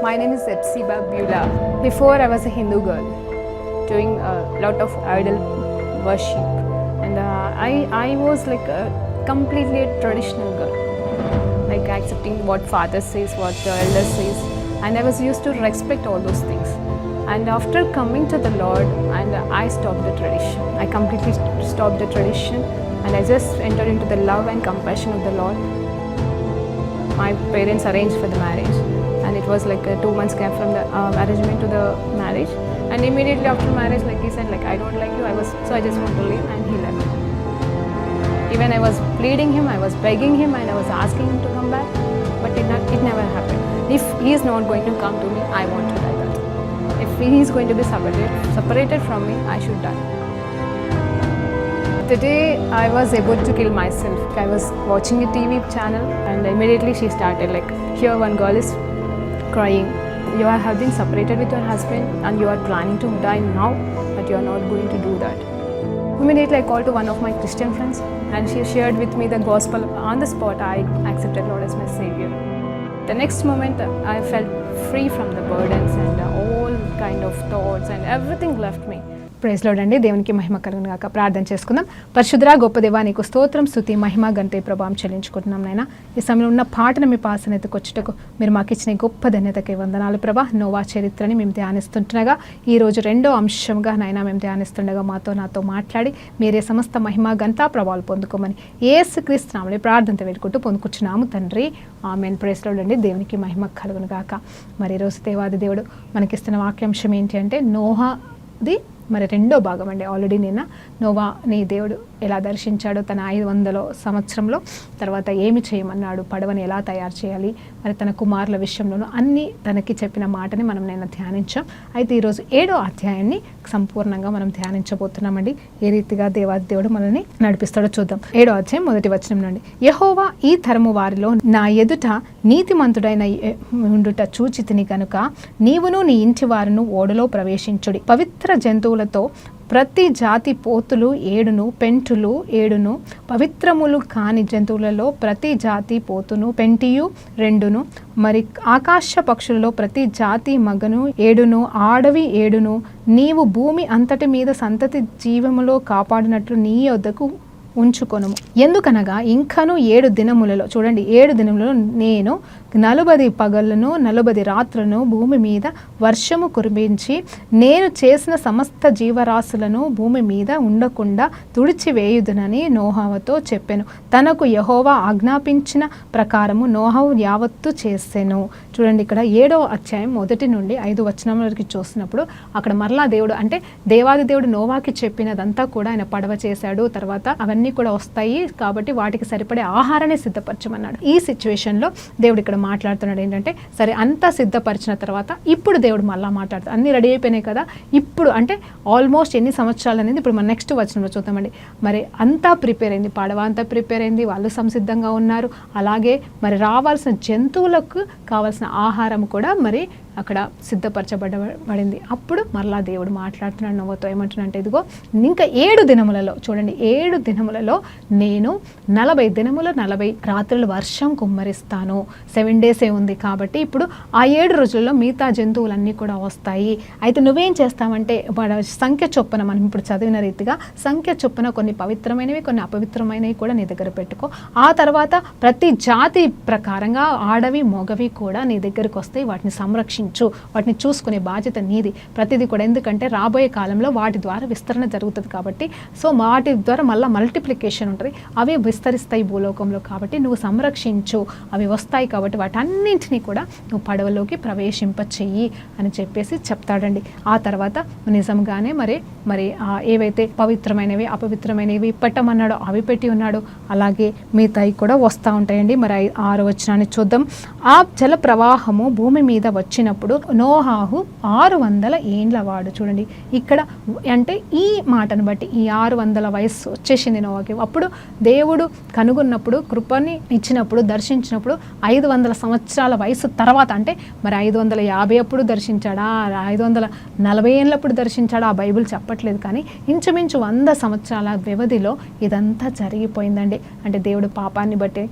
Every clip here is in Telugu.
My name is Epsiba Beulah. Before I was a Hindu girl doing a lot of idol worship, and I was like a completely a traditional girl, like accepting what father says, what the elder says, and I was used to respect all those things. And after coming to the Lord, and I stopped the tradition. I completely stopped the tradition, and I just entered into the love and compassion of the Lord. My parents arranged for the marriage, and it was like a 2 months gap from the arrangement to the marriage. And immediately after marriage, like he said, like I don't like you. I just want to leave, and he left. Even I was pleading him, I was begging him, and I was asking him to come back, but it never happened. If he is not going to come to me, I want to die. That if he is going to be separated from me, I should die. The day I was about to kill myself, I was watching a TV channel, and immediately she started like, here one girl is crying. You have been separated with your husband and you are planning to die now, but you are not going to do that. Immediately I called to one of my Christian friends, and she shared with me the gospel. On the spot, I accepted Lord as my Savior. The next moment, I felt free from the burdens and all kind of thoughts, and everything left me. Praise Lord అండి. దేవునికి మహిమ కలుగును గాక. ప్రార్థన చేసుకుందాం. పరిశుద్ధ గొప్ప దేవా, నీకు స్తోత్రం, స్తుతి, మహిమ, ఘనత, ప్రభావం చెల్లించుకుంటున్నాం నాయనా. ఈ సమయంలో ఉన్న పాటను మీ పాసనెత్తుకొచ్చుటకు మీరు మాకు ఇచ్చిన గొప్ప ధన్యతకి వందనాలు ప్రభా. నోవా చరిత్రని మేము ధ్యానిస్తుండగా ఈరోజు రెండో అంశంగా నాయనా మేము ధ్యానిస్తుండగా నాతో మాట్లాడి మీరే సమస్త మహిమ, ఘనత, ప్రభావాలు పొందుకోమని యేసుక్రీస్తు నామములో ప్రార్థనతో వేడుకుంటూ పొందుకుంటున్నాము తండ్రి. ఆమేన్. ప్రైజ్ లార్డ్ అండి. దేవునికి మహిమ కలుగును గాక. మరి ఈరోజు దేవాది దేవుడు మనకిస్తున్న వాక్యాంశం ఏంటి అంటే నోహాది మరి రెండో భాగం అండి. ఆల్రెడీ నిన్న నోవాని దేవుడు ఎలా దర్శించాడో తన 500 సంవత్సరంలో, తర్వాత ఏమి చేయమన్నాడు, పడవని ఎలా తయారు చేయాలి, మరి తన కుమారుల విషయంలోనూ అన్నీ తనకి చెప్పిన మాటని మనం నిన్న ధ్యానించాం. అయితే ఈరోజు 7వ అధ్యాయాన్ని సంపూర్ణంగా మనం ధ్యానించబోతున్నామండి. ఏ రీతిగా దేవాది దేవుడు మనల్ని నడిపిస్తాడో చూద్దాం. 7వ అధ్యాయం 1వ వచనం నుండి, యెహోవా ఈ తరము వారిలో నా ఎదుట నీతిమంతుడైన ఉండుట చూచితిని కనుక నీవును నీ ఇంటి వారును ఓడలో ప్రవేశించుడి. పవిత్ర జంతువులతో ప్రతి జాతి పోతులు 7, పెంటులు 7, పవిత్రములు కాని జంతువులలో ప్రతి జాతి పోతును పెంటియు 2, మరి ఆకాశ పక్షులలో ప్రతి జాతి మగను 7, ఆడవి 7, నీవు భూమి అంతటి మీద సంతతి జీవములో కాపాడినట్లు నీ యొద్దకు ఉంచుకొనుము. ఎందుకనగా ఇంకను 7 దినములలో, చూడండి 7 దినములలో నేను 40 పగళ్ళను 40 రాత్రులను భూమి మీద వర్షము కురిపించి నేను చేసిన సమస్త జీవరాశులను భూమి మీద ఉండకుండా తుడిచివేయుదునని నోహావుతో చెప్పెను. తనకు యెహోవా ఆజ్ఞాపించిన ప్రకారము నోహావు యావత్తు చేసెను. చూడండి ఇక్కడ 7వ అధ్యాయం 1 నుండి 5 వచనముల వరకు చూసినప్పుడు అక్కడ మరలా దేవుడు అంటే దేవాది దేవుడు నోవాకి చెప్పినదంతా కూడా ఆయన పడవ చేశాడు. తర్వాత అవన్నీ కూడా వస్తాయి కాబట్టి వాటికి సరిపడే ఆహారాన్ని సిద్ధపరచమన్నాడు. ఈ సిచ్యువేషన్లో దేవుడు ఇక్కడ మాట్లాడుతున్నాడు ఏంటంటే, సరే అంతా సిద్ధపరిచిన తర్వాత ఇప్పుడు దేవుడు మళ్ళా మాట్లాడుతాడు. అన్నీ రెడీ అయిపోయినాయి కదా, ఇప్పుడు అంటే ఆల్మోస్ట్ ఎన్ని సంవత్సరాలు అనేది ఇప్పుడు మన నెక్స్ట్ వచనంలో చూద్దామండి. మరి అంతా ప్రిపేర్ అయింది, పడవ అంతా ప్రిపేర్ అయింది, వాళ్ళు సంసిద్ధంగా ఉన్నారు. అలాగే మరి రావాల్సిన జంతువులకు కావాల్సిన ఆహారం కూడా మరి అక్కడ సిద్ధపరచబడింది. అప్పుడు మరలా దేవుడు మాట్లాడుతున్నాడు నోవాతో. ఏమంటున్నాడంటే, ఇదిగో ఇంకా 7 దినములలో, చూడండి 7 దినములలో నేను 40 దినముల 40 రాత్రులు వర్షం కుమ్మరిస్తాను. 7 డేసే ఉంది కాబట్టి ఇప్పుడు ఆ 7 రోజుల్లో మిగతా జంతువులన్నీ కూడా వస్తాయి. అయితే నువ్వేం చేస్తావంటే సంఖ్య చొప్పున, మనం ఇప్పుడు చదివిన రీతిగా సంఖ్య చొప్పున కొన్ని పవిత్రమైనవి కొన్ని అపవిత్రమైనవి కూడా నీ దగ్గర పెట్టుకో. ఆ తర్వాత ప్రతి జాతి ప్రకారంగా ఆడవి మొగవి కూడా నీ దగ్గరికి వస్తాయి. వాటిని సంరక్షించు, వాటిని చూసుకునే బాధ్యత నీది. ప్రతిదీ కూడా, ఎందుకంటే రాబోయే కాలంలో వాటి ద్వారా విస్తరణ జరుగుతుంది కాబట్టి, సో వాటి ద్వారా మళ్ళీ మల్టిప్లికేషన్ ఉంటుంది, అవి విస్తరిస్తాయి భూలోకంలో. కాబట్టి నువ్వు సంరక్షించు, అవి వస్తాయి కాబట్టి వాటన్నింటినీ కూడా నువ్వు పడవలోకి ప్రవేశింప చెయ్యి అని చెప్పేసి చెప్తాడండి. ఆ తర్వాత నిజంగానే మరి ఏవైతే పవిత్రమైనవి అపవిత్రమైనవి పెట్టమన్నాడో అవి పెట్టి ఉన్నాడు. అలాగే మిగతాయి కూడా వస్తూ ఉంటాయండి. మరి 6వ వచనాన్ని చూద్దాం. ఆ జల ప్రవాహము భూమి మీద వచ్చిన నోహాహు 600 ఏండ్ల వాడు. చూడండి ఇక్కడ అంటే ఈ మాటను బట్టి ఈ 600 వయస్సు వచ్చేసింది నోవాకి. అప్పుడు దేవుడు కనుగొన్నప్పుడు, కృపని ఇచ్చినప్పుడు, దర్శించినప్పుడు 500 సంవత్సరాల వయసు తర్వాత, అంటే మరి 550 అప్పుడు దర్శించాడా, 540 ఏళ్ళప్పుడు దర్శించాడా, ఆ బైబిల్ చెప్పట్లేదు. చెప్పట్లేదు, కానీ ఇంచుమించు 100 సంవత్సరాల వ్యవధిలో ఇదంతా జరిగిపోయిందండి. అంటే దేవుడు పాపాన్ని బట్టి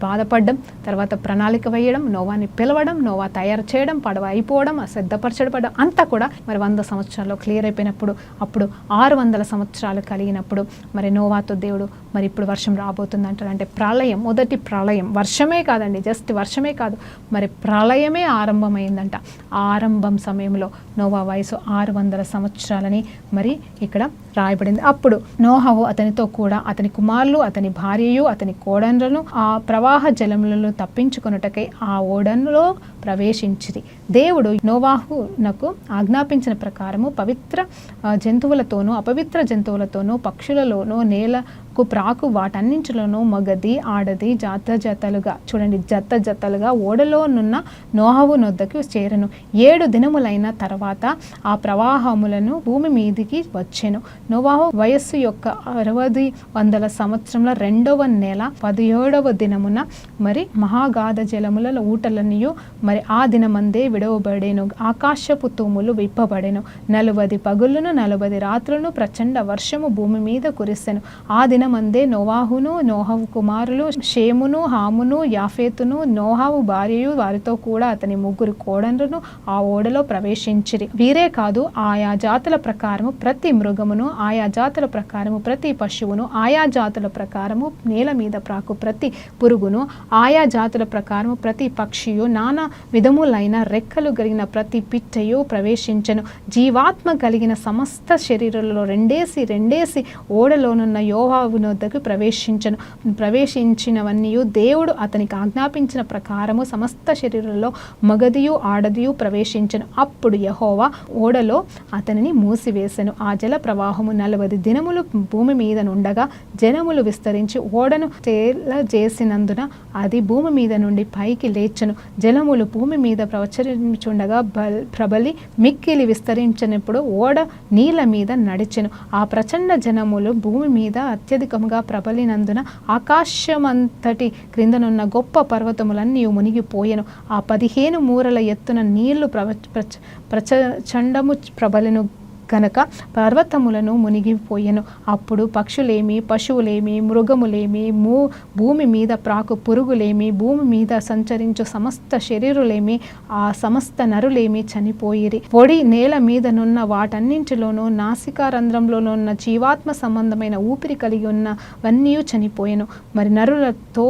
బాధపడడం, తర్వాత ప్రణాళిక వేయడం, నోవాని పిలవడం, నోవా తయారు చేయడం, పడవ అయిపోవడం, సిద్ధపరచబడడం అంతా కూడా మరి 100 సంవత్సరాల్లో క్లియర్ అయిపోయినప్పుడు, అప్పుడు 600 సంవత్సరాలు కలిగినప్పుడు మరి నోవాతో దేవుడు మరి ఇప్పుడు వర్షం రాబోతుంది అంటాడు. అంటే ప్రళయం, మొదటి ప్రళయం, వర్షమే కాదండి, జస్ట్ వర్షమే కాదు, మరి ప్రళయమే ఆరంభమైందంట. ఆరంభం సమయంలో నోవా వయసు 600 సంవత్సరాలని మరి ఇక్కడ రాయబడింది. అప్పుడు నోహవు అతనితో కూడా అతని కుమారులు, అతని భార్యయు, అతని కోడన్లను ఆ ప్రవాహ జలములను తప్పించుకొనుటకై ఆ ఓడలో ప్రవేశించిరి. దేవుడు నోవాహునకు ఆజ్ఞాపించిన ప్రకారము పవిత్ర జంతువులతోనూ అపవిత్ర జంతువులతోనూ పక్షులలోనూ నేలకు ప్రాకు వాటన్నింటిలోనూ మగది ఆడది జత జతలుగా, చూడండి జత జతలుగా ఓడలోనున్న నోహవు నొద్దకు చేరెను. 7 దినములైన తర్వాత ఆ ప్రవాహములను భూమి మీదికి వచ్చెను. నోవాహు వయస్సు యొక్క 600 సంవత్సరంలో 2వ నెల 17వ దినమున మరి మహాగాధ జలముల ఊటలనియు మరి ఆ దినమందే విడవబడేను. ఆకాశపు తూములు విప్పబడెను. 40 పగులును 40 రాత్రులను ప్రచండ వర్షము భూమి మీద కురిసెను. ఆ దినమందే నోవాహును, నోహవు కుమారులు షేమును, హామును, యాఫేతును, నోహవు భార్యయు వారితో కూడా అతని 3 కోడన్లను ఆ ఓడలో ప్రవేశించిరి. వీరే కాదు, ఆయా జాతుల ప్రకారము ప్రతి మృగమును, ఆయా జాతుల ప్రకారము ప్రతి పశువును, ఆయా జాతుల ప్రకారము నేల మీద ప్రాకు ప్రతి పురుగును, ఆయా జాతుల ప్రకారము ప్రతి పక్షియు, నానా విధములైన రెక్కలు కలిగిన ప్రతి పిట్టయు ప్రవేశించెను. జీవాత్మ కలిగిన సమస్త శరీరంలో రెండేసి ఓడలోనున్న యోవాబు వద్దకు ప్రవేశించినవన్నీ దేవుడు అతనికి ఆజ్ఞాపించిన ప్రకారము సమస్త శరీరంలో మగదియు ఆడదియు ప్రవేశించెను. అప్పుడు యెహోవా ఓడలో అతనిని మూసివేసెను. ఆ జల ప్రవాహము 40 దినములు భూమి మీద నుండగా జనములు విస్తరించి ఓడను తేలజేసినందున అది భూమి మీద నుండి పైకి లేచెను. జలములు భూమి మీద ప్రవచరించుండగా ప్రబలి మిక్కిలి విస్తరించినప్పుడు ఓడ నీళ్ళ మీద నడిచెను. ఆ ప్రచండ జనములు భూమి మీద అత్యధికంగా ప్రబలినందున ఆకాశమంతటి క్రిందనున్న గొప్ప పర్వతములన్నీ మునిగిపోయెను. ఆ 15 మూరల ఎత్తున నీళ్లు ప్రచండము ప్రబలిను కనుక పర్వతములను మునిగిపోయెను. అప్పుడు పక్షులేమి, పశువులేమి, మృగములేమి, భూమి మీద ప్రాకు పురుగులేమి, భూమి మీద సంచరించు సమస్త శరీరులేమి, ఆ సమస్త నరులేమి చనిపోయిరి. పొడి నేల మీదనున్న వాటన్నింటిలోనూ నాసికారంధ్రంలోనున్న జీవాత్మ సంబంధమైన ఊపిరి కలిగి ఉన్నవన్నీ చనిపోయెను. మరి నరులతో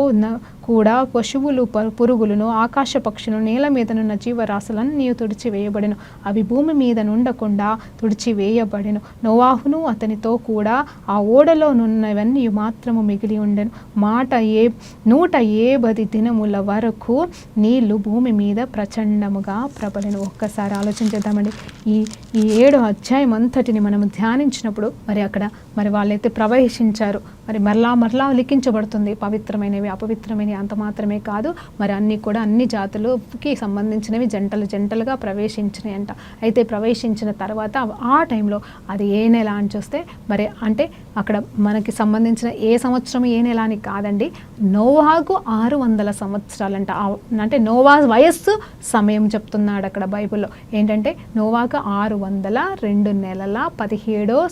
కూడా పశువులు, పురుగులను, ఆకాశ పక్షులను, నేల మీదనున్న జీవరాశులన్నీ తుడిచివేయబడెను. అవి భూమి మీద నుండకుండా తుడిచివేయబడెను. నోవాహును అతనితో కూడా ఆ ఓడలోనున్నవన్నీ మాత్రము మిగిలి ఉండెను. 170 దినముల వరకు నీళ్లు భూమి మీద ప్రచండముగా ప్రబలెను. ఒక్కసారి ఆలోచించేద్దామండి. ఈ 7 అధ్యాయం అంతటిని మనం ధ్యానించినప్పుడు మరి అక్కడ మరి వాళ్ళైతే ప్రవేశించారు. మరి మరలా లిఖించబడుతుంది పవిత్రమైనవి, అపవిత్రమైనవి అంత మాత్రమే కాదు, మరి అన్నీ కూడా అన్ని జాతులకి సంబంధించినవి జంటలుగా ప్రవేశించినాయి అంట. అయితే ప్రవేశించిన తర్వాత ఆ టైంలో అది ఏ నెల అని చూస్తే మరి అంటే అక్కడ మనకి సంబంధించిన ఏ సంవత్సరం ఏ నెల అని కాదండి, నోవాకు 600 సంవత్సరాలంట. అంటే నోవా వయస్సు సమయం చెప్తున్నాడు అక్కడ బైబిల్లో. ఏంటంటే నోవాకు 602 నెలల 17వ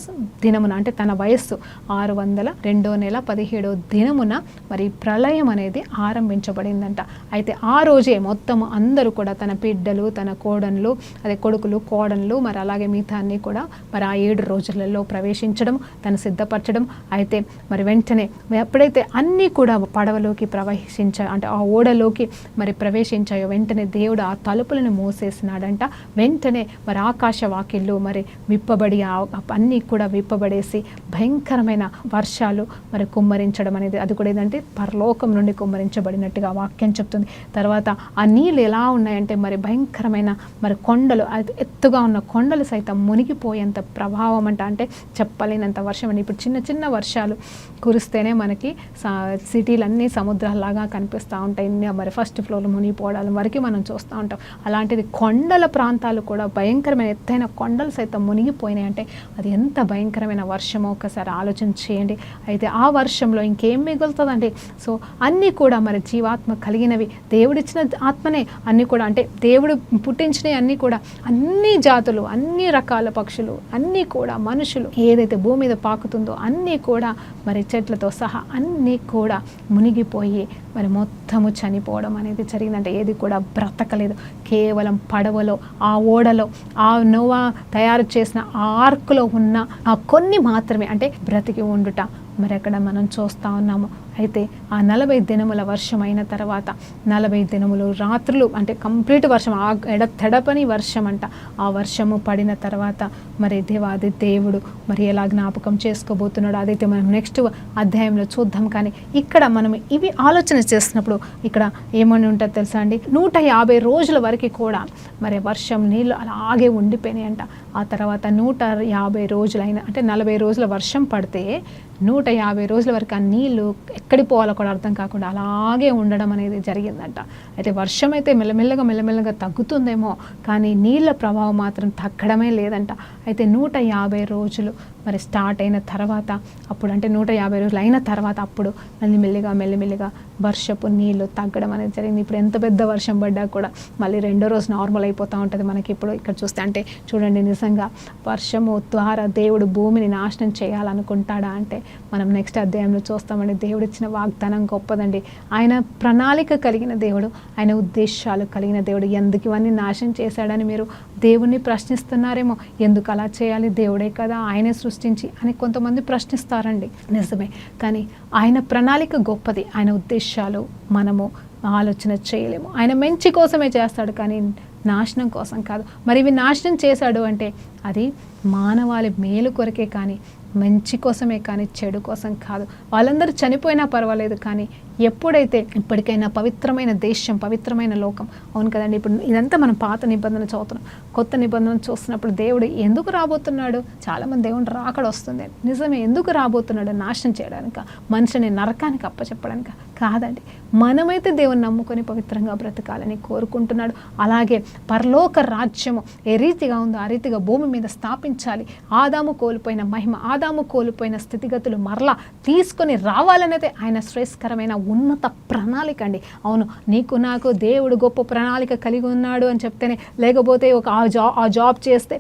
దినమున, అంటే తన వయస్సు 602వ నెల 17వ దినమున మరి ప్రళయం అనేది ఆరంభించబడిందంట. అయితే ఆ రోజే మొత్తం అందరూ కూడా తన బిడ్డలు, తన కోడన్లు, అదే కొడుకులు, కోడన్లు, మరి అలాగే మిగతా అన్నీ కూడా మరి ఆ 7 రోజులలో ప్రవేశించడం, తను సిద్ధపరచడం. అయితే మరి వెంటనే ఎప్పుడైతే అన్నీ కూడా పడవలోకి ప్రవేశించాయో, అంటే ఆ ఓడలోకి మరి ప్రవేశించాయో, వెంటనే దేవుడు ఆ తలుపులను మూసేసినాడంట. వెంటనే మరి ఆకాశ వాకిళ్ళు మరి విప్పబడి అన్నీ కూడా విప్పబడేసి భయంకరమైన వర్షాలు మరి కుమ్మరించడం అనేది, అది కూడా ఏంటంటే పరలోకం నుండి కుమ్మరించబడినట్టుగా వాక్యం చెప్తుంది. తర్వాత ఆ నీళ్ళు ఎలా ఉన్నాయంటే మరి భయంకరమైన మరి కొండలు, ఎత్తుగా ఉన్న కొండలు సైతం మునిగిపోయేంత ప్రభావం అంట. అంటే చెప్పలేనంత వర్షం అండి. ఇప్పుడు చిన్న చిన్న వర్షాలు కురిస్తేనే మనకి సిటీలన్నీ సముద్రాల్లాగా కనిపిస్తూ ఉంటాయి. మరి ఫస్ట్ ఫ్లోర్లో మునిగిపోవడాల వరకు మనం చూస్తూ ఉంటాం. అలాంటిది కొండల ప్రాంతాలు కూడా భయంకరమైన ఎత్తైన కొండలు సైతం మునిగిపోయినాయి. అంటే అది ఎంత భయంకరమైన వర్షమో ఒకసారి ఆలోచన చేయండి. అయితే అయితే ఆ వర్షంలో ఇంకేం మిగులుతుందండి? సో అన్నీ కూడా మరి జీవాత్మ కలిగినవి, దేవుడిచ్చిన ఆత్మనే అన్నీ కూడా, అంటే దేవుడు పుట్టించినవి అన్నీ కూడా, అన్ని జాతులు, అన్ని రకాల పక్షులు, అన్నీ కూడా మనుషులు, ఏదైతే భూమి మీద పాకుతుందో అన్నీ కూడా మరి చెట్లతో సహా అన్నీ కూడా మునిగిపోయి మరి మొత్తము చనిపోవడం అనేది జరిగిందంటే ఏది కూడా బ్రతకలేదు. కేవలం పడవలో, ఆ ఓడలో, ఆ నోవా తయారు చేసిన ఆ ఆర్కులో ఉన్న ఆ కొన్ని మాత్రమే అంటే బ్రతికి ఉండుట మరి అక్కడ మనం చూస్తూ ఉన్నాము. అయితే ఆ 40 దినముల వర్షం అయిన తర్వాత 40 దినములు రాత్రులు అంటే కంప్లీట్ వర్షం, ఆ తెడపని వర్షం అంట. ఆ వర్షము పడిన తర్వాత మరి దేవాది దేవుడు మరి ఎలా జ్ఞాపకం చేసుకోబోతున్నాడు అదైతే మనం నెక్స్ట్ అధ్యాయంలో చూద్దాం. కానీ ఇక్కడ మనం ఇవి ఆలోచన చేసినప్పుడు ఇక్కడ ఏమని ఉంటుందో తెలుసా అండి, 150 రోజుల వరకు కూడా మరి వర్షం నీళ్ళు అలాగే ఉండిపోయినాయి అంట. ఆ తర్వాత 150 రోజులైన అంటే 40 రోజుల వర్షం పడితే 150 రోజుల వరకు ఆ నీళ్ళు ఎక్కడి పోవాలో కూడా అర్థం కాకుండా అలాగే ఉండడం అనేది జరిగిందంట. అయితే వర్షం అయితే మెల్లమెల్లగా తగ్గుతుందేమో, కానీ నీళ్ళ ప్రభావం మాత్రం తగ్గడమే లేదంట. అయితే 150 రోజులు మరి స్టార్ట్ అయిన తర్వాత అప్పుడు అంటే 150 రోజులు అయిన తర్వాత అప్పుడు మెల్లిమెల్లిగా వర్షపు నీళ్ళు తగ్గడం అనేది జరిగింది. ఇప్పుడు ఎంత పెద్ద వర్షం పడ్డా కూడా మళ్ళీ రెండో రోజు నార్మల్ అయిపోతూ ఉంటుంది మనకి. ఇప్పుడు ఇక్కడ చూస్తే అంటే చూడండి, నిజంగా వర్షము ద్వారా దేవుడు భూమిని నాశనం చేయాలనుకుంటాడా అంటే మనం నెక్స్ట్ అధ్యాయంలో చూస్తామండి. దేవుడు ఇచ్చిన వాగ్దానం గొప్పదండి. ఆయన ప్రణాళిక కలిగిన దేవుడు, ఆయన ఉద్దేశాలు కలిగిన దేవుడు. ఎందుకు ఇవన్నీ నాశనం చేశాడని మీరు దేవుణ్ణి ప్రశ్నిస్తున్నారేమో. ఎందుకు అలా చేయాలి, దేవుడే కదా, ఆయనే సృష్టించి అని కొంతమంది ప్రశ్నిస్తారండి. నిజమే, కానీ ఆయన ప్రణాళిక గొప్పది. ఆయన ఉద్దేశాలు మనము ఆలోచన చేయలేము. ఆయన మంచి కోసమే చేస్తాడు, కానీ నాశనం కోసం కాదు. మరి ఇవి నాశనం చేశాడు అంటే అది మానవాళి మేలు కొరకే కానీ మంచి కోసమే కానీ చెడు కోసం కాదు. వాళ్ళందరూ చనిపోయినా పర్వాలేదు, కానీ ఎప్పుడైతే ఇప్పటికైనా పవిత్రమైన దేశం, పవిత్రమైన లోకం, అవును కదండి. ఇప్పుడు ఇదంతా మనం పాత నిబంధన చదువుతున్నాం. కొత్త నిబంధన చూస్తున్నప్పుడు దేవుడు ఎందుకు రాబోతున్నాడు? చాలామంది దేవుడు రాకడ వస్తుంది, నిజమే. ఎందుకు రాబోతున్నాడు? నాశనం చేయడానిక, మనిషిని నరకానికి అప్పచెప్పడానిక? కాదండి. మనమైతే దేవుని నమ్ముకొని పవిత్రంగా బ్రతకాలని కోరుకుంటున్నాడు. అలాగే పరలోక రాజ్యము ఏ రీతిగా ఉందో ఆ రీతిగా భూమి మీద స్థాపించాలి. ఆదాము కోల్పోయిన మహిమ, ఆదాము కోల్పోయిన స్థితిగతులు మరలా తీసుకొని రావాలనేదే ఆయన శ్రేష్కరమైన ఉన్నత ప్రణాళిక అండి. అవును, నీకు నాకు దేవుడు గొప్ప ప్రణాళిక కలిగి ఉన్నాడు అని చెప్తేనే, లేకపోతే ఒక ఆ జాబ్ చేస్తే,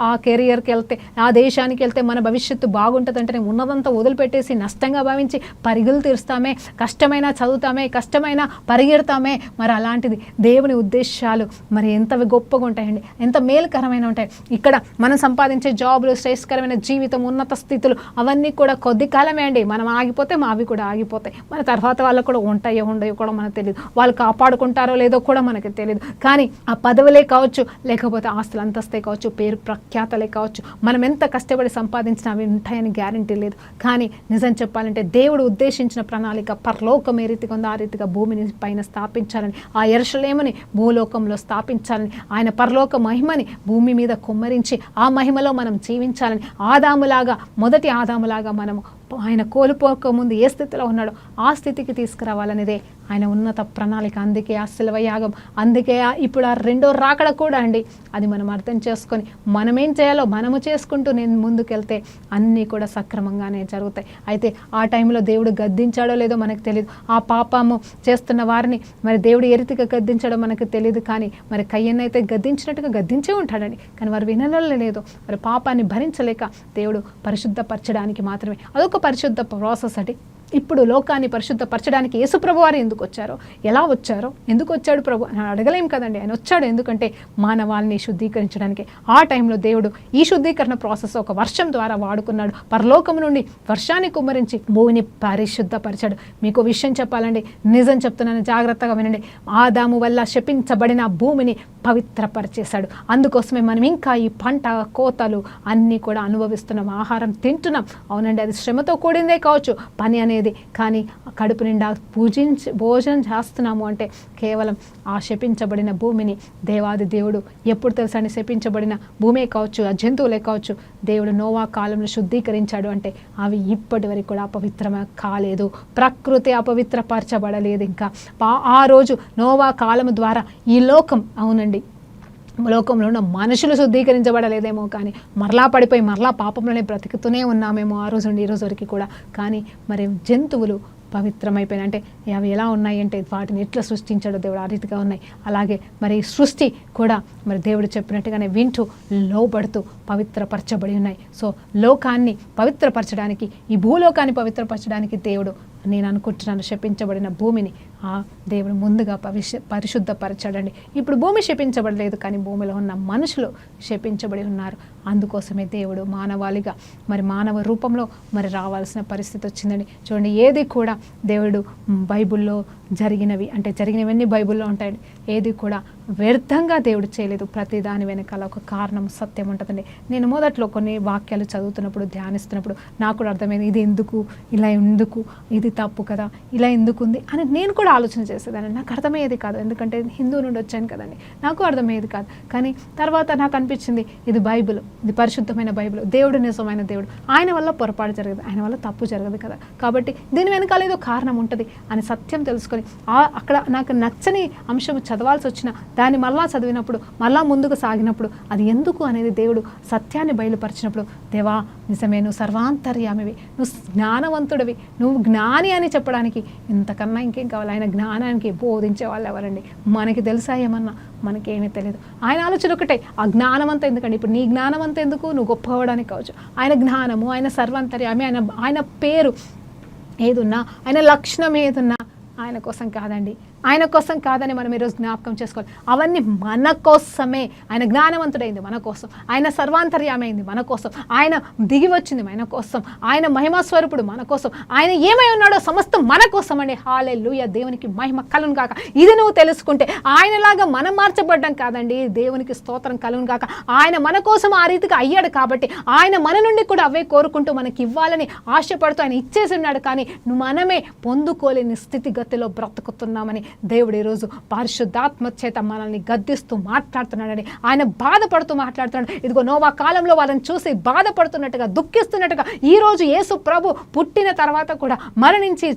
ఆ కెరియర్కి వెళ్తే, ఆ దేశానికి వెళ్తే మన భవిష్యత్తు బాగుంటుందంటే ఉన్నదంతా వదిలిపెట్టేసి నష్టంగా భావించి పరుగులు తీరుస్తామే, కష్టమైనా చదువుతామే, కష్టమైనా పరిగెడతామే. మరి అలాంటిది దేవుని ఉద్దేశాలు మరి ఎంత గొప్పగా ఉంటాయండి, ఎంత మేలుకరమైన ఉంటాయి. ఇక్కడ మనం సంపాదించే జాబులు, శ్రేష్కరమైన జీవితం, ఉన్నత స్థితులు అవన్నీ కూడా కొద్ది కాలమే అండి. మనం ఆగిపోతే అవి కూడా ఆగిపోతాయి. మన తర్వాత వాళ్ళకు కూడా ఉంటాయో ఉండయో కూడా మనకు తెలియదు. వాళ్ళు కాపాడుకుంటారో లేదో కూడా మనకి తెలియదు. కానీ ఆ పదవులే కావచ్చు, లేకపోతే ఆస్తులు అంతస్తే కావచ్చు, పేరు ప్రఖ్యాతలే కావచ్చు, మనం ఎంత కష్టపడి సంపాదించినా అవి ఉంటాయని గ్యారంటీ లేదు. కానీ నిజం చెప్పాలంటే దేవుడు ఉద్దేశించిన ప్రణాళిక పరలోకం ఏ రీతిగా ఉందో ఆ రీతిగా భూమిని పైన స్థాపించాలని, ఆ యెరూషలేముని భూలోకంలో స్థాపించాలని, ఆయన పరలోక మహిమని భూమి మీద కుమ్మరించి ఆ మహిమలో మనం జీవించాలని, ఆదాములాగా, మొదటి ఆదాములాగా మనము ఆయన కోల్పోక ముందు ఏ స్థితిలో ఉన్నాడో ఆ స్థితికి తీసుకురావాలనేదే ఆయన ఉన్నత ప్రణాళిక. అందుకే ఆ శిలువ యాగం, అందుకే ఇప్పుడు ఆ రెండో రాకడ కూడా అండి. అది మనం అర్థం చేసుకొని మనమేం చేయాలో మనము చేసుకుంటూ నేను ముందుకెళ్తే అన్నీ కూడా సక్రమంగానే జరుగుతాయి. అయితే ఆ టైంలో దేవుడు గద్దించాడో లేదో మనకు తెలియదు. ఆ పాపము చేస్తున్న వారిని మరి దేవుడు ఏ రీతిగా గద్దించాడో మనకు తెలియదు. కానీ మరి కయ్యన్నైతే గద్దించినట్టుగా గద్దించే ఉంటాడండి. కానీ వారు వినడం లేదు. మరి పాపాన్ని భరించలేక దేవుడు పరిశుద్ధపరచడానికి మాత్రమే, అదొక పరిశుద్ధ ప్రాసెస్ అండి. ఇప్పుడు లోకాన్ని పరిశుద్ధపరచడానికి యేసుప్రభు వారు ఎందుకు వచ్చారో, ఎలా వచ్చారో, ఎందుకు వచ్చాడు ప్రభు అని అడగలేం కదండి. ఆయన వచ్చాడు ఎందుకంటే మానవాళిని శుద్ధీకరించడానికి. ఆ టైంలో దేవుడు ఈ శుద్ధీకరణ ప్రాసెస్ ఒక వర్షం ద్వారా వాడుకున్నాడు. పరలోకం నుండి వర్షాన్ని కుమ్మరించి భూమిని పరిశుద్ధపరిచాడు. మీకు విషయం చెప్పాలండి, నిజం చెప్తున్నాను, జాగ్రత్తగా వినండి. ఆదాము వల్ల శపించబడిన భూమిని పవిత్రపరిచేశాడు. అందుకోసమే మనం ఇంకా ఈ పంట కోతలు అన్నీ కూడా అనుభవిస్తున్నాం, ఆహారం తింటున్నాం. అవునండి, అది శ్రమతో కూడిందే కావచ్చు పని అనేది, కానీ కడుపు నిండా భోజనం చేస్తున్నాము అంటే కేవలం ఆ శపించబడిన భూమిని దేవాది దేవుడు ఎప్పుడు తెలుసా అండి, శపించబడిన భూమే కావచ్చు, ఆ జంతువులే కావచ్చు, దేవుడు నోవా కాలంలో శుద్ధీకరించాడు అంటే అవి ఇప్పటి వరకు కూడా అపవిత్రమే కాలేదు. ప్రకృతి అపవిత్రపరచబడలేదు ఇంకా. ఆ రోజు నోవా కాలము ద్వారా ఈ లోకం, అవునండి, లోకంలో ఉన్న మనుషులు శుద్ధీకరించబడలేదేమో, కానీ మరలా పడిపోయి మరలా పాపంలోనే బ్రతుకుతూనే ఉన్నామేమో ఆ రోజు నుండి ఈ రోజు వరకు కూడా. కానీ మరి జంతువులు పవిత్రమైపోయినాయి. అంటే అవి ఎలా ఉన్నాయి అంటే వాటిని ఎట్లా సృష్టించాడో దేవుడు ఆ రీతిగా ఉన్నాయి. అలాగే మరి సృష్టి కూడా మరి దేవుడు చెప్పినట్టుగానే వింటూ లోబడుతూ పవిత్రపరచబడి ఉన్నాయి. సో లోకాన్ని పవిత్రపరచడానికి, ఈ భూలోకాన్ని పవిత్రపరచడానికి దేవుడు, నేను అనుకుంటున్నాను, శపించబడిన భూమిని ఆ దేవుడు ముందుగా పరిశుద్ధపరచాడండి. ఇప్పుడు భూమి శపించబడలేదు, కానీ భూమిలో ఉన్న మనుషులు శపించబడి ఉన్నారు. అందుకోసమే దేవుడు మానవాళిగా మరి మానవ రూపంలో మరి రావాల్సిన పరిస్థితి వచ్చిందండి. చూడండి, ఏది కూడా దేవుడు బైబిల్లో జరిగినవన్నీ బైబిల్లో ఉంటాయండి. ఏది కూడా వ్యర్థంగా దేవుడు చేయలేదు. ప్రతి దాని వెనకాల ఒక కారణం, సత్యం ఉంటుందండి. నేను మొదట్లో కొన్ని వాక్యాలు చదువుతున్నప్పుడు, ధ్యానిస్తున్నప్పుడు నాకు కూడా అర్థమైంది, ఇది ఎందుకు, ఇలా ఎందుకు, ఇది తప్పు కదా, ఇలా ఎందుకు ఉంది అని నేను కూడా ఆలోచన చేసేదాన్ని. నాకు అర్థమయ్యేది కాదు, ఎందుకంటే హిందూ నుండి వచ్చాను కదండి, నాకు అర్థమయ్యేది కాదు. కానీ తర్వాత నాకు అనిపించింది, ఇది బైబిల్, ఇది పరిశుద్ధమైన బైబిల్, దేవుడు నిజమైన దేవుడు, ఆయన వల్ల పొరపాటు జరగదు, ఆయన వల్ల తప్పు జరగదు కదా, కాబట్టి దీని వెనకాల ఏదో కారణం ఉంటుంది అని సత్యం తెలుసుకొని అక్కడ నాకు నచ్చని అంశం చదవాల్సి వచ్చిన దాన్ని మళ్ళా చదివినప్పుడు, మళ్ళా ముందుకు సాగినప్పుడు అది ఎందుకు అనేది దేవుడు సత్యాన్ని బయలుపరిచినప్పుడు, దేవా నిజమే, నువ్వు సర్వాంతర్యామివి, నువ్వు జ్ఞానవంతుడివి, నువ్వు జ్ఞాని అని చెప్పడానికి ఇంతకన్నా ఇంకేం కావాలి? ఆయన జ్ఞానానికి బోధించే వాళ్ళు ఎవరండి? మనకి తెలుసా ఏమన్నా? మనకేమీ తెలియదు. ఆయన ఆలోచన ఒకటే, ఆ జ్ఞానం అంతా ఎందుకండి? ఇప్పుడు నీ జ్ఞానం అంతా ఎందుకు? నువ్వు గొప్ప అవ్వడానికి కావచ్చు. ఆయన జ్ఞానము, ఆయన సర్వాంతర్యామి, ఆయన పేరు ఏదున్నా, ఆయన లక్షణం ఏదున్నా ఆయన కోసం కాదండి. ఆయన కోసం కాదని మనం ఈరోజు జ్ఞాపకం చేసుకోవాలి. అవన్నీ మన కోసమే. ఆయన జ్ఞానవంతుడైంది మన కోసం, ఆయన సర్వాంతర్యామైంది మన కోసం, ఆయన దిగి వచ్చింది మన కోసం, ఆయన మహిమస్వరూపుడు మన కోసం, ఆయన ఏమై ఉన్నాడో సమస్తం మన కోసం అండి. హల్లెలూయా, దేవునికి మహిమ కలుగును గాక. ఇది నువ్వు తెలుసుకుంటే ఆయనలాగా మనం మార్చబడ్డం కాదండి, దేవునికి స్తోత్రం కలుగును గాక. ఆయన మన కోసం ఆ రీతిగా అయ్యాడు కాబట్టి ఆయన మన నుండి కూడా అవే కోరుకుంటూ మనకి ఇవ్వాలని ఆశపడుతూ ఆయన ఇచ్చేసి ఉన్నాడు. కానీ మనమే పొందుకోలేని స్థితిగతిలో బ్రతుకుతున్నామని దేవుడు ఈరోజు పరిశుద్ధాత్మ చేత మనల్ని గద్దిస్తూ మాట్లాడుతున్నాడని, ఆయన బాధపడుతూ మాట్లాడుతున్నాడు. ఇదిగో నోవా కాలంలో వాళ్ళని చూసి బాధపడుతున్నట్టుగా, దుఃఖిస్తున్నట్టుగా ఈరోజు యేసు ప్రభు పుట్టిన తర్వాత కూడా, మరణించి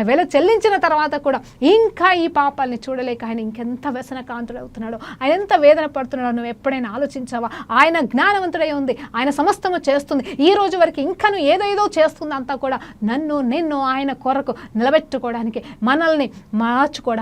వెల చెల్లించిన తర్వాత కూడా ఇంకా ఈ పాపాలని చూడలేక ఆయన ఇంకెంత వ్యసనకాంతుడు అవుతున్నాడో, ఆయన ఎంత వేదన పడుతున్నాడో నువ్వు ఎప్పుడైనా ఆలోచించావా? ఆయన జ్ఞానవంతుడై ఉంది, ఆయన సమస్తము చేస్తుంది. ఈ రోజు వరకు ఇంకా ఏదేదో చేస్తుంది అంతా కూడా నిన్ను ఆయన కొరకు నిలబెట్టుకోవడానికి, మనల్ని మార్చుకోవడానికి,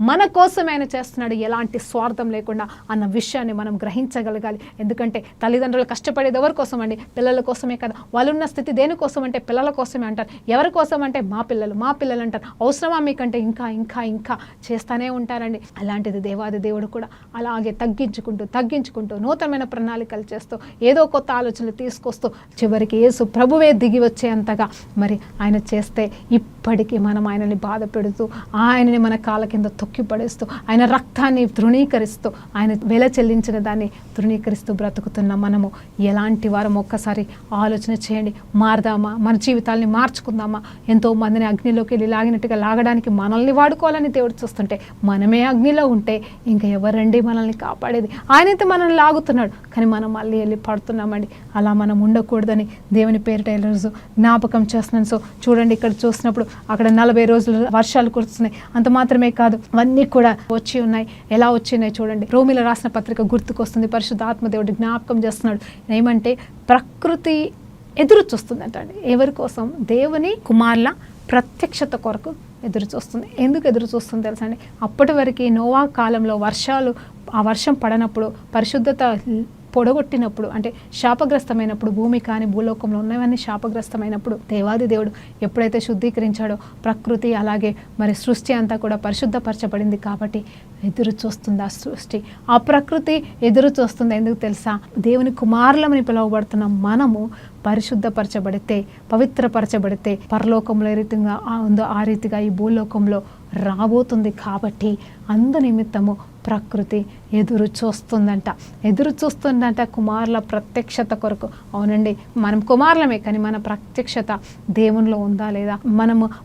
మన కోసం ఆయన చేస్తున్నాడు, ఎలాంటి స్వార్థం లేకుండా అన్న విషయాన్ని మనం గ్రహించగలగాలి. ఎందుకంటే తల్లిదండ్రులు కష్టపడేది ఎవరి కోసం అండి? పిల్లల కోసమే కదా. వాళ్ళున్న స్థితి దేనికోసం అంటే పిల్లల కోసమే అంటారు. ఎవరి కోసం అంటే మా పిల్లలు అంటారు. అవసరమా మీకంటే ఇంకా ఇంకా ఇంకా చేస్తానే ఉంటారండి. అలాంటిది దేవాది దేవుడు కూడా అలాగే తగ్గించుకుంటూ నూతనమైన ప్రణాళికలు చేస్తూ, ఏదో కొత్త ఆలోచనలు తీసుకొస్తూ, చివరికి యేసు ప్రభువే దిగి వచ్చేంతగా మరి ఆయన చేస్తే, ఇప్పటికీ మనం ఆయనని బాధ పెడుతూ, ఆయనని మన కాళ్ళ కింద తొక్కి పడేస్తూ, ఆయన రక్తాన్ని తృణీకరిస్తూ, ఆయన వెల చెల్లించిన దాన్ని తృణీకరిస్తూ బ్రతుకుతున్న మనము ఎలాంటి వారం ఒక్కసారి ఆలోచన చేయండి. మారదామా? మన జీవితాల్ని మార్చుకుందామా? ఎంతో మందిని అగ్నిలోకి వెళ్ళి లాగినట్టుగా లాగడానికి మనల్ని వాడుకోవాలని దేవుడు చూస్తుంటే, మనమే అగ్నిలో ఉంటే ఇంకా ఎవరండి మనల్ని కాపాడేది? ఆయనైతే మనల్ని లాగుతున్నాడు, కానీ మనం మళ్ళీ వెళ్ళి పడుతున్నామండి. అలా మనం ఉండకూడదని దేవుని పేరిట ఈరోజు జ్ఞాపకం చేస్తున్నాను. సో చూడండి, ఇక్కడ చూసినప్పుడు అక్కడ 40 రోజులు వర్షాలు కురుస్తున్నాయి. అంత మాత్రమే కాదు, అవన్నీ కూడా వచ్చి ఉన్నాయి. ఎలా వచ్చినాయి చూడండి. రోమిలో రాసిన పత్రిక గుర్తుకొస్తుంది. పరిశుద్ధాత్మ దేవుడు జ్ఞాపకం చేస్తున్నాడు. ఏమంటే ప్రకృతి ఎదురు చూస్తుందంట అండి. ఎవరి కోసం? దేవుని కుమారుల ప్రత్యక్షత కొరకు ఎదురు చూస్తుంది. ఎందుకు ఎదురు చూస్తుంది తెలుసా అండి? అప్పటి వరకు నోవా కాలంలో ఆ వర్షం పడనప్పుడు, పరిశుద్ధత పొడగొట్టినప్పుడు, అంటే శాపగ్రస్తమైనప్పుడు, భూమి కానీ భూలోకంలో ఉన్నవన్నీ శాపగ్రస్తమైనప్పుడు, దేవాది దేవుడు ఎప్పుడైతే శుద్ధీకరించాడో ప్రకృతి అలాగే మరి సృష్టి అంతా కూడా పరిశుద్ధపరచబడింది. కాబట్టి ఎదురు చూస్తుంది ఆ సృష్టి, ఆ ప్రకృతి ఎదురు చూస్తుంది. ఎందుకు తెలుసా? దేవుని కుమారులమని పిలువబడుతున్న మనము పరిశుద్ధపరచబడితే, పవిత్రపరచబడితే, పరలోకంలో ఏ రీతిగా ఉందో ఆ రీతిగా ఈ భూలోకంలో రాబోతుంది. కాబట్టి అందు నిమిత్తము ప్రకృతి ఎదురు చూస్తుందంట కుమారుల ప్రత్యక్షత కొరకు. అవునండి, మనం కుమారులమే, కానీ మన ప్రత్యక్షత దేవునిలో ఉందా లేదా?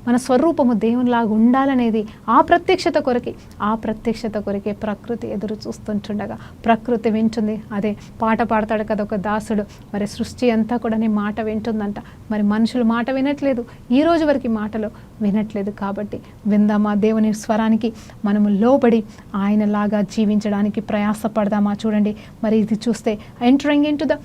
మన స్వరూపము దేవునిలాగా ఉండాలనేది ఆ ప్రత్యక్షత కొరకే ప్రకృతి ఎదురు చూస్తుంటుండగా ప్రకృతి వింటుంది. అదే పాట పాడతాడు కదా ఒక దాసుడు, మరి సృష్టి అంతా కూడా నీ మాట వింటుందంట. మరి మనుషులు మాట వినట్లేదు, ఈ రోజు వరకు మాటలు వినట్లేదు. కాబట్టి విందామా దేవుని స్వరానికి? మనము లోబడి ఆయనలాగా లాగా జీవించడానికి ప్రయాసపడదామా? చూడండి, మరి ఇది చూస్తే entering in to the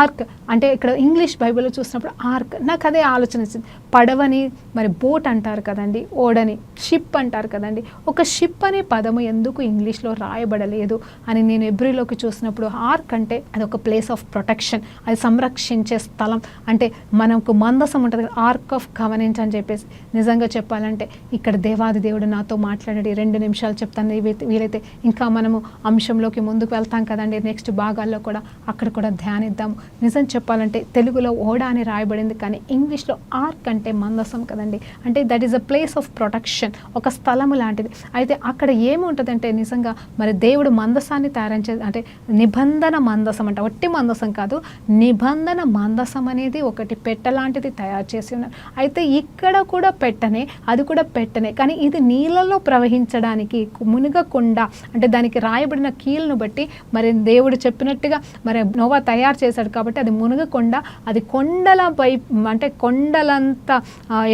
arc అంటే ఇక్కడ ఇంగ్లీష్ బైబిల్లో చూసినప్పుడు ఆర్క్, నాకు అదే ఆలోచన వచ్చింది. పడవని మరి బోట్ అంటారు కదండి, ఓడని షిప్ అంటారు కదండి. ఒక షిప్ అనే పదము ఎందుకు ఇంగ్లీష్లో రాయబడలేదు అని నేను ఎబ్రిలోకి చూసినప్పుడు, ఆర్క్ అంటే అది ఒక ప్లేస్ ఆఫ్ ప్రొటెక్షన్, అది సంరక్షించే స్థలం. అంటే మనకు మందసం ఉంటుంది, ఆర్క్ ఆఫ్ కవెనెంట్ అని చెప్పేసి. నిజంగా చెప్పాలంటే ఇక్కడ దేవాది దేవుడు నాతో మాట్లాడి 2 నిమిషాలు చెప్తాను, వీలైతే ఇంకా మనము అంశంలోకి ముందుకు వెళ్తాం కదండి, నెక్స్ట్ భాగాల్లో కూడా అక్కడ కూడా ధ్యానిద్దాం. నిజం చెప్పాలంటే తెలుగులో ఓడ అని రాయబడింది, కానీ ఇంగ్లీష్లో ఆర్క్ అంటే మందసం కదండి. అంటే that is a place of protection, ఒక స్థలము లాంటిది. అయితే అక్కడ ఏముంటుందంటే నిజంగా మరి దేవుడు మందసాన్ని తయారించే, అంటే నిబంధన మందసం అంట, ఒట్టి మందసం కాదు, నిబంధన మందసం అనేది ఒకటి పెట్ట లాంటిది తయారు చేసి ఉన్నారు. అయితే ఇక్కడ కూడా పెట్టనే, అది కూడా పెట్టనే, కానీ ఇది నీళ్ళలో ప్రవహించడానికి మునిగకుండా, అంటే దానికి రాయబడిన కీలును బట్టి మరి దేవుడు చెప్పినట్టుగా మరి నోవా తయారు చేశాడు కాబట్టి అది మునగకుండా, అది కొండలపై అంటే కొండలంత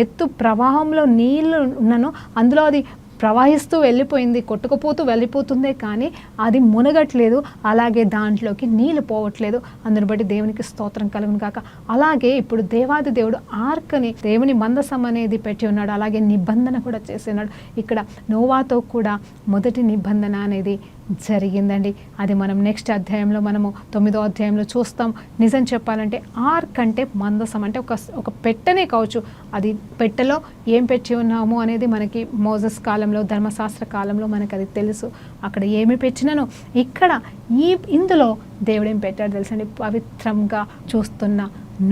ఎత్తు ప్రవాహంలో నీళ్లు ఉన్నను అందులో అది ప్రవహిస్తూ వెళ్ళిపోయింది, కొట్టుకుపోతూ వెళ్ళిపోతుందే కానీ అది మునగట్లేదు, అలాగే దాంట్లోకి నీళ్ళు పోవట్లేదు. అందుని బట్టి దేవునికి స్తోత్రం కలుగును కాక. అలాగే ఇప్పుడు దేవాది దేవుడు ఆర్క్ని, దేవుని మందసం అనేది పెట్టి ఉన్నాడు, అలాగే నిబంధన కూడా చేసి ఉన్నాడు. ఇక్కడ నోవాతో కూడా మొదటి నిబంధన అనేది జరిగిందండి. అది మనం నెక్స్ట్ అధ్యాయంలో, మనము 9వ అధ్యాయంలో చూస్తాం. నిజం చెప్పాలంటే ఆర్క్ అంటే మందసం, అంటే ఒక పెట్టనే కావచ్చు. అది పెట్టెలో ఏం పెట్టి ఉన్నాము అనేది మనకి మోసెస్ కాలంలో, ధర్మశాస్త్ర కాలంలో మనకు అది తెలుసు. అక్కడ ఏమి పెట్టినానో ఇక్కడ ఇందులో దేవుడేం పెట్టాడు తెలుసండి, పవిత్రంగా చూస్తున్న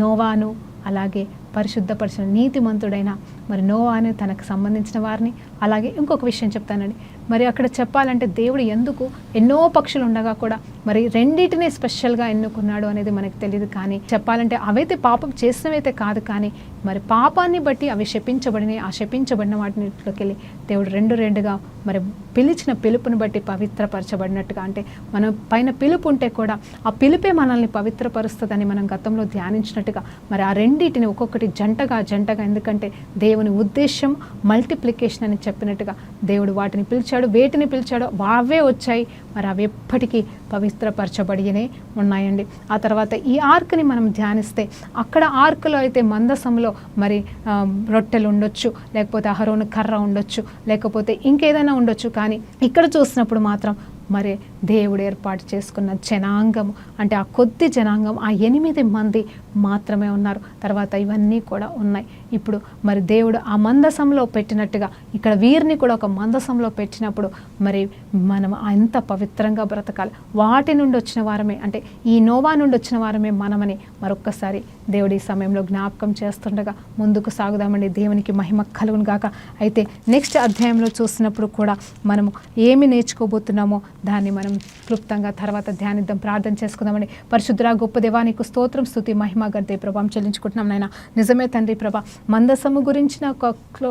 నోవాను, అలాగే పరిశుద్ధపరిచిన నీతిమంతుడైన మరి నోవాను, తనకు సంబంధించిన వారిని. అలాగే ఇంకొక విషయం చెప్తానండి, మరి అక్కడ చెప్పాలంటే దేవుడు ఎందుకు ఎన్నో పక్షులు ఉండగా కూడా మరి రెండింటినే స్పెషల్గా ఎన్నుకున్నాడు అనేది మనకు తెలియదు. కానీ చెప్పాలంటే అవైతే పాపం చేసినవైతే కాదు, కానీ మరి పాపాన్ని బట్టి అవి శపించబడినాయి. ఆ శపించబడిన వాటిలోకి వెళ్ళి దేవుడు రెండుగా మరి పిలిచిన పిలుపుని బట్టి పవిత్రపరచబడినట్టుగా, అంటే మనం పైన పిలుపు ఉంటే కూడా ఆ పిలుపే మనల్ని పవిత్రపరుస్తుందని మనం గతంలో ధ్యానించినట్టుగా, మరి ఆ రెండింటిని ఒక్కొక్కటి జంటగా, ఎందుకంటే దేవుని ఉద్దేశం మల్టిప్లికేషన్ అని చెప్పినట్టుగా దేవుడు వాటిని పిలిచాడు, వేటిని పిలిచాడో అవే వచ్చాయి. మరి అవి ఎప్పటికీ పవిత్రపరచబడినే ఉన్నాయండి. ఆ తర్వాత ఈ ఆర్క్ని మనం ధ్యానిస్తే, అక్కడ ఆర్క్లో అయితే మందసంలో మరి రొట్టెలు ఉండొచ్చు, లేకపోతే అహరోను కర్ర ఉండొచ్చు, లేకపోతే ఇంకేదైనా ఉండొచ్చు. కానీ ఇక్కడ చూసినప్పుడు మాత్రం మరి దేవుడు ఏర్పాటు చేసుకున్న జనాంగము, అంటే ఆ కొద్ది జనాంగం, ఆ 8 మంది మాత్రమే ఉన్నారు. తర్వాత ఇవన్నీ కూడా ఉన్నాయి. ఇప్పుడు మరి దేవుడు ఆ మందసంలో పెట్టినట్టుగా ఇక్కడ వీరిని కూడా ఒక మందసంలో పెట్టినప్పుడు మరి మనం ఎంత పవిత్రంగా బ్రతకాలి. వాటి నుండి వచ్చిన వారమే, అంటే ఈ నోవా నుండి వచ్చిన వారమే మనమని మరొక్కసారి దేవుడి ఈ సమయంలో జ్ఞాపకం చేస్తుండగా ముందుకు సాగుదామండి. దేవునికి మహిమ కలుగును గాక. అయితే నెక్స్ట్ అధ్యాయంలో చూసినప్పుడు కూడా మనము ఏమి నేర్చుకోబోతున్నామో దాన్ని మనం క్లుప్తంగా తర్వాత ధ్యానిద్దాం, ప్రార్థన చేసుకుందామండి. పరిశుద్ధుడా గొప్ప దేవా, నీకు స్తోత్రం, స్తుతి, మహిమ, గంతే ప్రభావం చెల్లించుకుంటున్నాం నాయన. నిజమే తండ్రి ప్రభా, మందసము గురించిన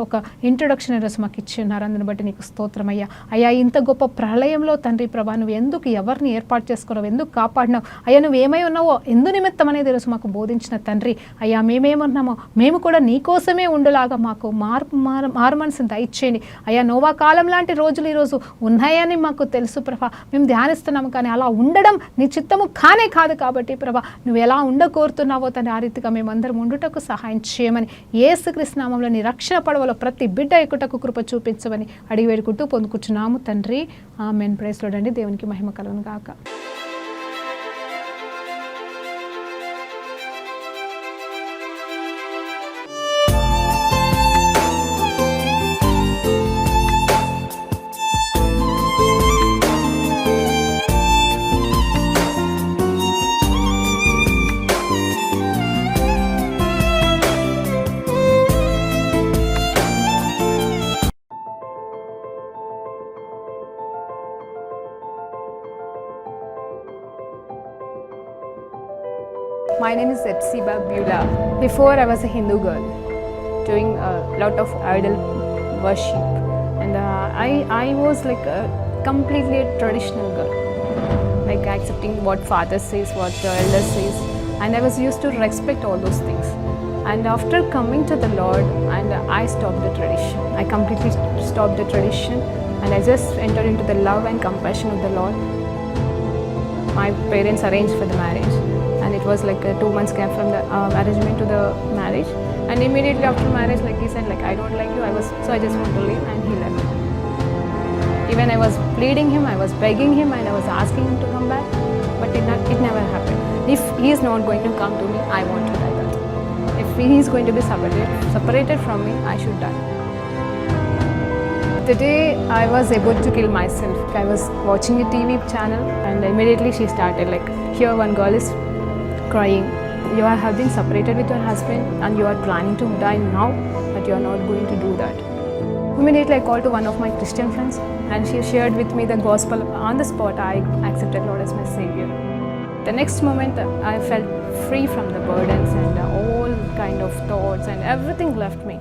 ఒక ఇంట్రొడక్షన్ ఈరోజు మాకు ఇచ్చి ఉన్నారు, అందుని బట్టి నీకు స్తోత్రం అయ్యా. అయ్యా, ఇంత గొప్ప ప్రళయంలో తండ్రి ప్రభా నువ్వు ఎందుకు ఎవరిని ఏర్పాటు చేసుకున్నావు, ఎందుకు కాపాడినావు అయ్యా, నువ్వు ఏమై ఉన్నావో ఎందు నిమిత్తం అనేది ఈరోజు మాకు బోధించిన తండ్రి. అయ్యా, మేమేమన్నామో మేము కూడా నీకోసమే ఉండులాగా మాకు మారు మనసుని దయచేయండి అయ్యా. నోవా కాలం లాంటి రోజులు ఈరోజు ఉన్నాయని మాకు తెలుసు ప్రభా, మేము ధ్యానిస్తున్నాము, కానీ అలా ఉండడం నీ చిత్తము కానే కాదు. కాబట్టి ప్రభా నువ్వు ఎలా ఉండకోరుతున్నావో తను ఆ రీతిగా మేమందరం ఉండుటకు సహాయం చేయమని యేసుక్రీస్తు నామములో నీ రక్షణ పడవలో ప్రతి బిడ్డ ఎక్కుటకు కృప చూపించమని అడిగి వేడుకుంటూ పొందుకుంటున్నాము తండ్రి. ఆమేన్. ప్రైజ్ లార్డ్ అండి. దేవునికి మహిమ కలుగును గాక. My name is Epsiba Beulah. Before I was a Hindu girl doing a lot of idol worship, and I was like completely a traditional girl, like accepting what father says, what the elder says, and I was used to respect all those things. And after coming to the Lord, and I stopped the tradition. I completely stopped the tradition, and I just entered into the love and compassion of the Lord. My parents arranged for the marriage, and it was like a 2 months gap from the arrangement to the marriage. And immediately after marriage, like he said, like I don't like you. I just want to leave, and he left. Even I was pleading him, I was begging him, and I was asking him to come back, but it never happened. If he is not going to come to me, I want to die. That if he is going to be separated from me, I should die. The day I was about to kill myself, I was watching a TV channel, and immediately she started like, here one girl is crying. You have been separated with your husband and you are planning to die now, but you are not going to do that. Immediately I called to one of my Christian friends, and she shared with me the gospel. On the spot, I accepted Lord as my Savior. The next moment, I felt free from the burdens and all kind of thoughts, and everything left me.